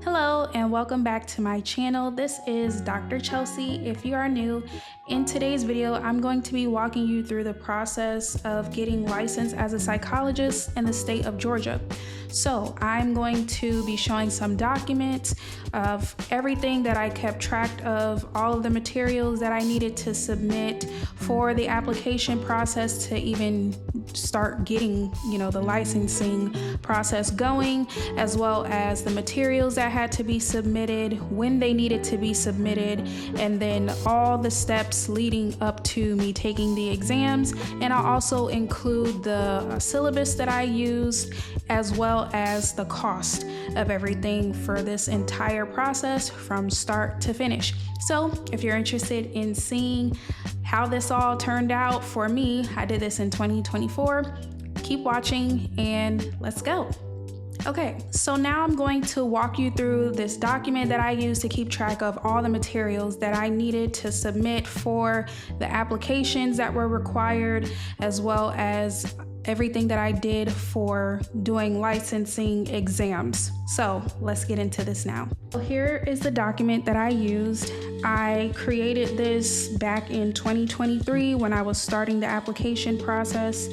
Hello and welcome back to my channel. This is Dr. Chelsea. If you are new, in today's video, I'm going to be walking you through the process of getting licensed as a psychologist in the state of Georgia. So I'm going to be showing some documents of everything that I kept track of, all of the materials that I needed to submit for the application process to even start getting, the licensing process going, as well as the materials that had to be submitted, when they needed to be submitted, and then all the steps leading up to me taking the exams. And I'll also include the syllabus that I used, as well as the cost of everything for this entire process from start to finish. So if you're interested in seeing how this all turned out for me, I did this in 2024. Keep watching and let's go. Okay, so now I'm going to walk you through this document that I used to keep track of all the materials that I needed to submit for the applications that were required, as well as everything that I did for doing licensing exams. So let's get into this now. Here is the document that I used. I created this back in 2023 when I was starting the application process,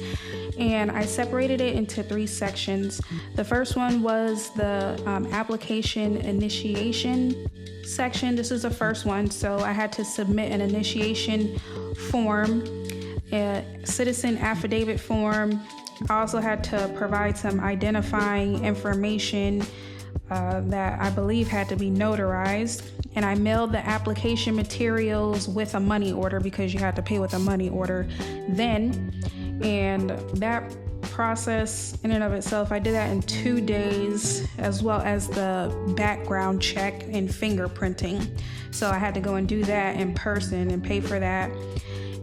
and I separated it into 3 sections. The first one was the application initiation section. This is the first one, so I had to submit an initiation form, a citizen affidavit form. I also had to provide some identifying information that I believe had to be notarized. And I mailed the application materials with a money order because you had to pay with a money order then. And that process in and of itself, I did that in 2 days, as well as the background check and fingerprinting. So I had to go and do that in person and pay for that.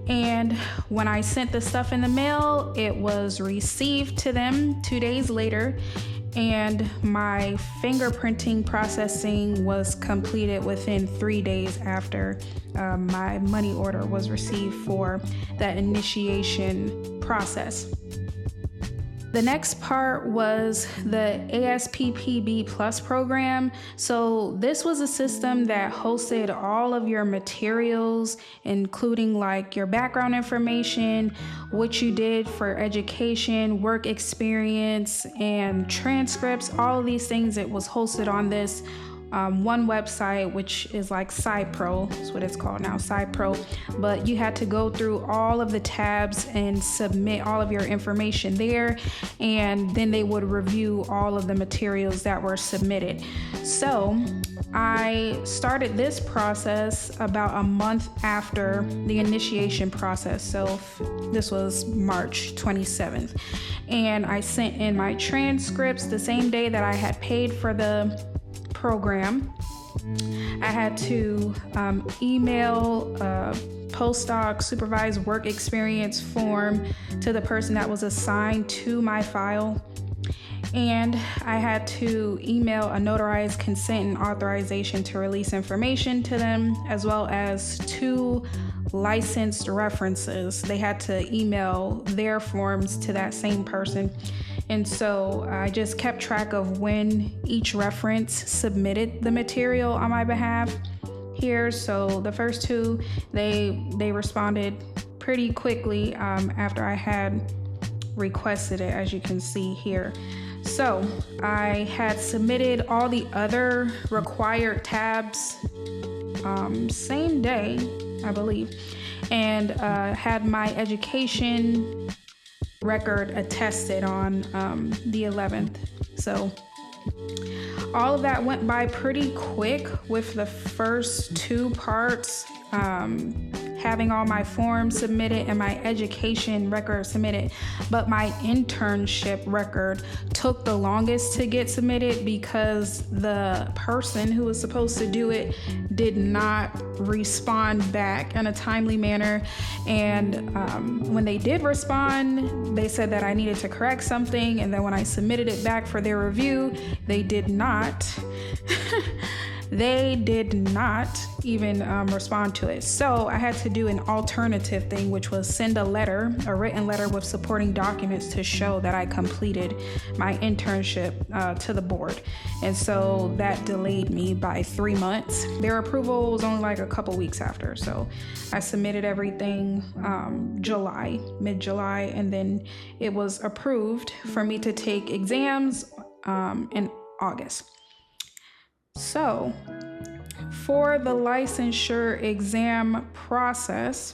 And when I sent the stuff in the mail, it was received to them 2 days later, and my fingerprinting processing was completed within 3 days after my money order was received for that initiation process. The next part was the ASPPB Plus program. So this was a system that hosted all of your materials, including like your background information, what you did for education, work experience, and transcripts. All of these things, it was hosted on this one website, which is like Psy.Pro, that's what it's called now, Psy.Pro. But you had to go through all of the tabs and submit all of your information there, and then they would review all of the materials that were submitted. So I started this process about a month after the initiation process. So this was March 27th. And I sent in my transcripts the same day that I had paid for the program. I had to email a postdoc supervised work experience form to the person that was assigned to my file. And I had to email a notarized consent and authorization to release information to them, as well as 2 licensed references. They had to email their forms to that same person. And so I just kept track of when each reference submitted the material on my behalf here. So the first 2, they responded pretty quickly after I had requested it, as you can see here. So I had submitted all the other required tabs same day, I believe, and had my education record attested on the 11th. So all of that went by pretty quick, with the first 2 parts having all my forms submitted and my education record submitted. But my internship record took the longest to get submitted because the person who was supposed to do it did not respond back in a timely manner. And when they did respond, they said that I needed to correct something. And then when I submitted it back for their review, they did not. They did not even respond to it. So I had to do an alternative thing, which was send a written letter with supporting documents to show that I completed my internship to the board. And so that delayed me by 3 months. Their approval was only like a couple weeks after. So I submitted everything mid-July, and then it was approved for me to take exams in August. So for the licensure exam process,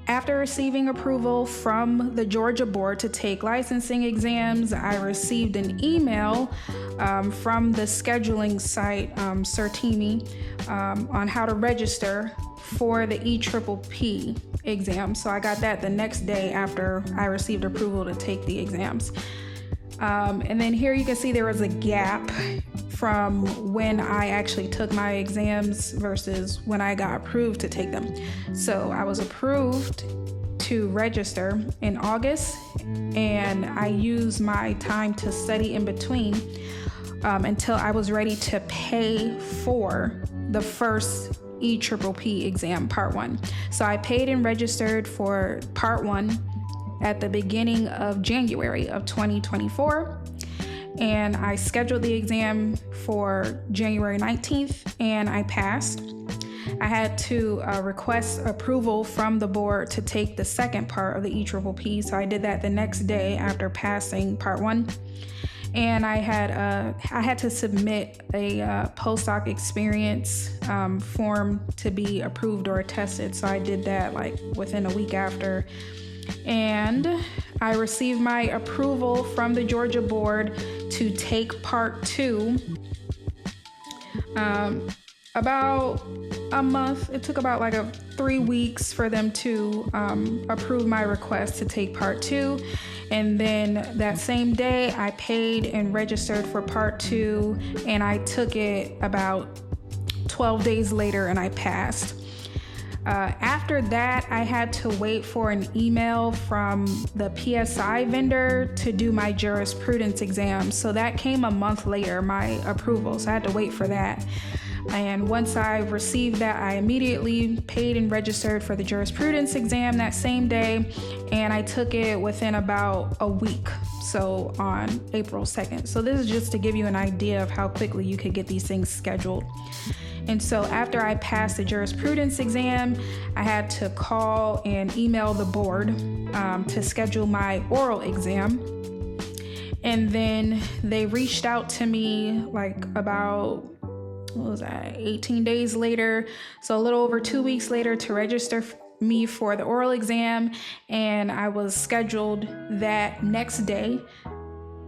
after receiving approval from the Georgia board to take licensing exams, I received an email from the scheduling site, Certimi, on how to register for the EPPP exam. So I got that the next day after I received approval to take the exams. And then here you can see there was a gap from when I actually took my exams versus when I got approved to take them. So I was approved to register in August, and I used my time to study in between until I was ready to pay for the first EPPP exam, part 1. So I paid and registered for part 1 at the beginning of January of 2024. And I scheduled the exam for January 19th, and I passed. I had to request approval from the board to take the second part of the EPPP, so I did that the next day after passing part 1. And I had to submit a postdoc experience form to be approved or attested, so I did that like within a week after. And I received my approval from the Georgia board to take part 2 about a month. It took about like 3 weeks for them to approve my request to take part 2. And then that same day I paid and registered for part 2, and I took it about 12 days later, and I passed. After that, I had to wait for an email from the PSI vendor to do my jurisprudence exam. So that came a month later, my approval. So I had to wait for that. And once I received that, I immediately paid and registered for the jurisprudence exam that same day. And I took it within about a week. So on April 2nd. So this is just to give you an idea of how quickly you could get these things scheduled. And so after I passed the jurisprudence exam, I had to call and email the board to schedule my oral exam. And then they reached out to me like about, 18 days later. So a little over 2 weeks later to register me for the oral exam. And I was scheduled that next day.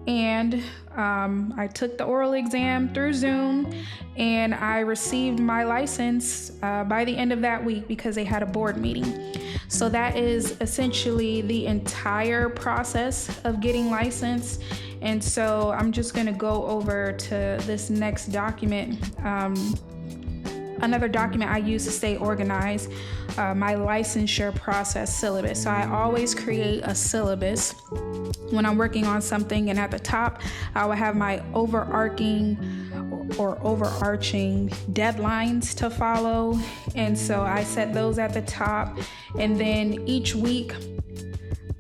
And I took the oral exam through Zoom, and I received my license by the end of that week because they had a board meeting. So that is essentially the entire process of getting licensed. And so I'm just going to go over to this next document. Another document I use to stay organized, my licensure process syllabus. So I always create a syllabus when I'm working on something, and at the top I will have my overarching deadlines to follow. And so I set those at the top, and then each week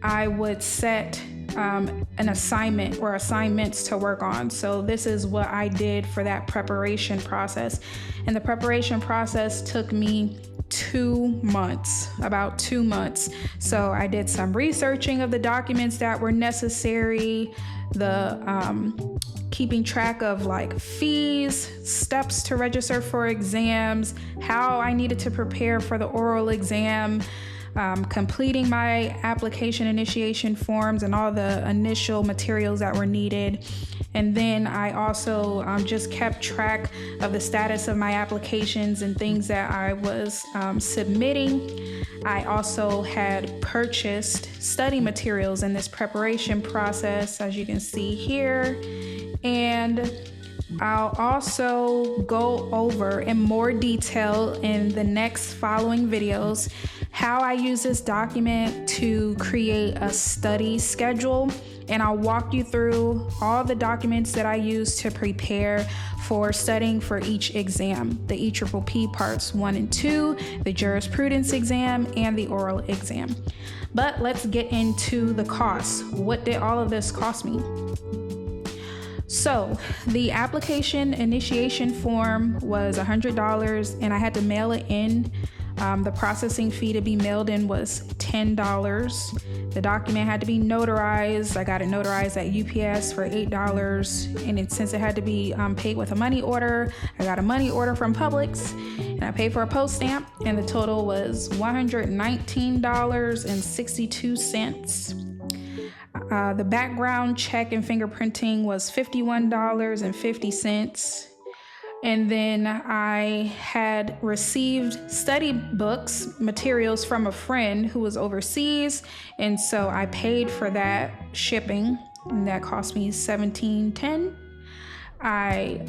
I would set an assignment or assignments to work on. So this is what I did for that preparation process. And the preparation process took me 2 months, about 2 months. So I did some researching of the documents that were necessary, the keeping track of like fees, steps to register for exams, how I needed to prepare for the oral exam, completing my application initiation forms and all the initial materials that were needed. And then I also just kept track of the status of my applications and things that I was submitting. I also had purchased study materials in this preparation process, as you can see here. And I'll also go over in more detail in the next following videos how I use this document to create a study schedule, and I'll walk you through all the documents that I use to prepare for studying for each exam, the EPPP parts 1 and 2, the jurisprudence exam, and the oral exam. But let's get into the costs. What did all of this cost me? So the application initiation form was $100, and I had to mail it in. The processing fee to be mailed in was $10. The document had to be notarized. I got it notarized at UPS for $8. And since it had to be paid with a money order, I got a money order from Publix, and I paid for a post stamp, and the total was $119.62. The background check and fingerprinting was $51.50. And then I had received study books, materials from a friend who was overseas. And so I paid for that shipping, and that cost me $17.10. I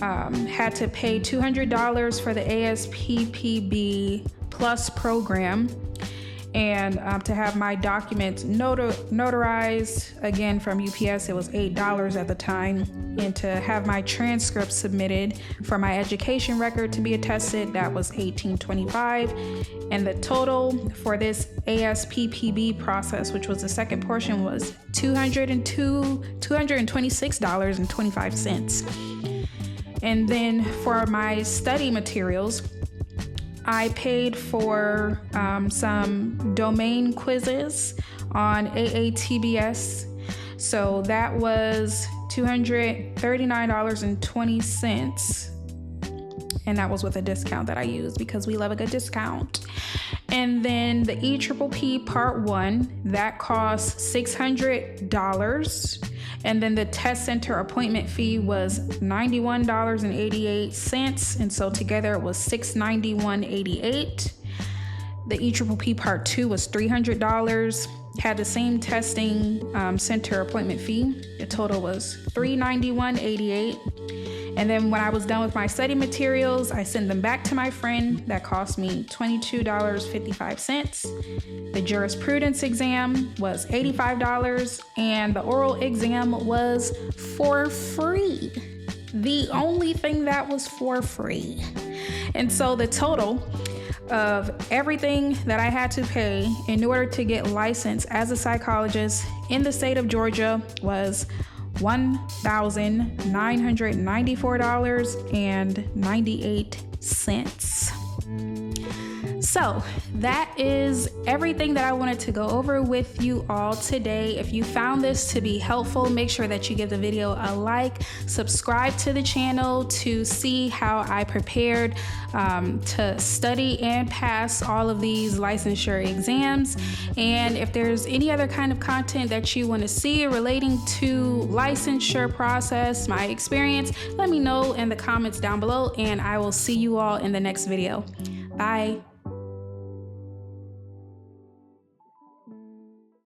had to pay $200 for the ASPPB Plus program, and to have my documents notarized, again from UPS, it was $8 at the time. And to have my transcript submitted for my education record to be attested, that was $18.25. And the total for this ASPPB process, which was the second portion, was $226.25. And then for my study materials, I paid for some domain quizzes on AATBS. So that was $239.20. And that was with a discount that I used because we love a good discount. And then the EPPP Part 1, that cost $600. And then the test center appointment fee was $91.88. And so together it was $691.88. The EPPP Part 2 was $300. Had the same testing center appointment fee. The total was $391.88. And then when I was done with my study materials, I sent them back to my friend. That cost me $22.55. The jurisprudence exam was $85, and the oral exam was for free. The only thing that was for free. And so the total of everything that I had to pay in order to get licensed as a psychologist in the state of Georgia was $1,994.98. So that is everything that I wanted to go over with you all today. If you found this to be helpful, make sure that you give the video a like, subscribe to the channel to see how I prepared to study and pass all of these licensure exams. And if there's any other kind of content that you want to see relating to licensure process, my experience, let me know in the comments down below, and I will see you all in the next video. Bye.